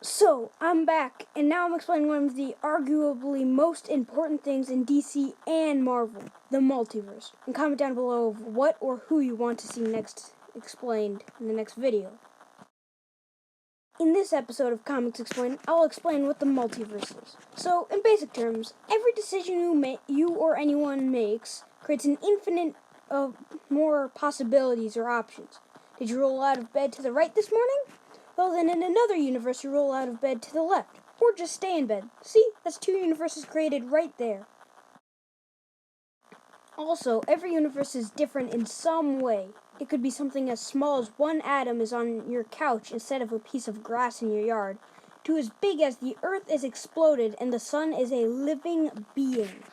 So, I'm back, and now I'm explaining one of the arguably most important things in DC and Marvel, the multiverse. And comment down below of what or who you want to see next explained in the next video. In this episode of Comics Explained, I'll explain what the multiverse is. So, in basic terms, every decision you or anyone makes creates an infinite of more possibilities or options. Did you roll out of bed to the right this morning? Well, then in another universe, you roll out of bed to the left, or just stay in bed. See, that's two universes created right there. Also, every universe is different in some way. It could be something as small as one atom is on your couch instead of a piece of grass in your yard, to as big as the Earth is exploded and the sun is a living being.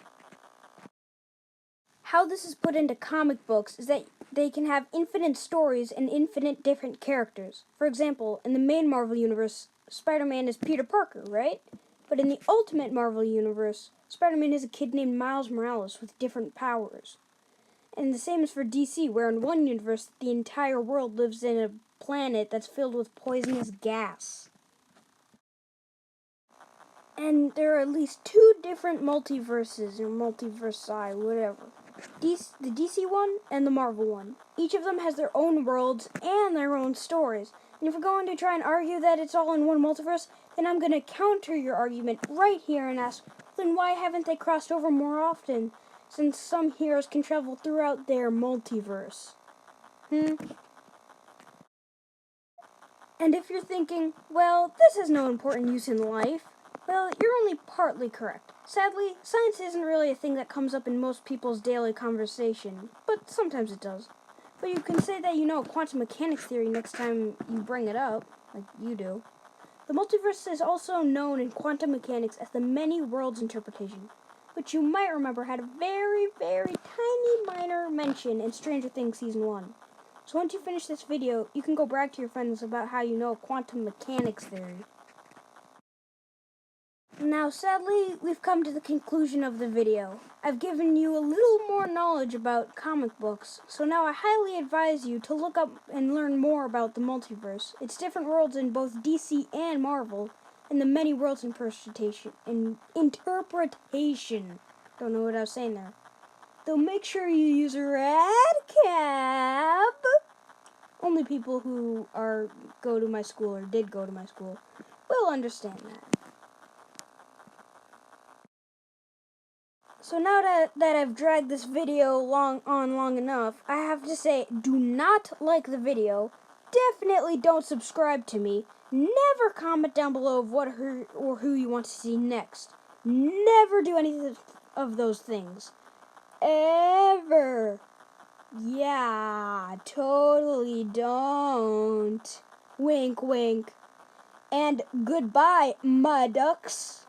How this is put into comic books is that they can have infinite stories and infinite different characters. For example, in the main Marvel universe, Spider-Man is Peter Parker, right? But in the Ultimate Marvel universe, Spider-Man is a kid named Miles Morales with different powers. And the same is for DC, where in one universe, the entire world lives in a planet that's filled with poisonous gas. And there are at least two different multiverses, or multiversi, whatever. The DC one and the Marvel one. Each of them has their own worlds and their own stories. And if we're going to try and argue that it's all in one multiverse, then I'm going to counter your argument right here and ask, then why haven't they crossed over more often, since some heroes can travel throughout their multiverse? And if you're thinking, well, this has no important use in life, well, you're only partly correct. Sadly, science isn't really a thing that comes up in most people's daily conversation, but sometimes it does. But you can say that you know quantum mechanics theory next time you bring it up, like you do. The multiverse is also known in quantum mechanics as the many worlds interpretation, which you might remember had a very, very tiny minor mention in Stranger Things Season 1. So once you finish this video, you can go brag to your friends about how you know quantum mechanics theory. Now, sadly, we've come to the conclusion of the video. I've given you a little more knowledge about comic books, so now I highly advise you to look up and learn more about the multiverse, its different worlds in both DC and Marvel, and the many worlds interpretation. Don't know what I was saying there. Though make sure you use a red cap. Only people who go to my school or did go to my school will understand that. So now that I've dragged this video long enough, I have to say, do not like the video. Definitely don't subscribe to me. Never comment down below of what or who you want to see next. Never do any of those things. Ever. Yeah, totally don't. Wink, wink. And goodbye, my ducks.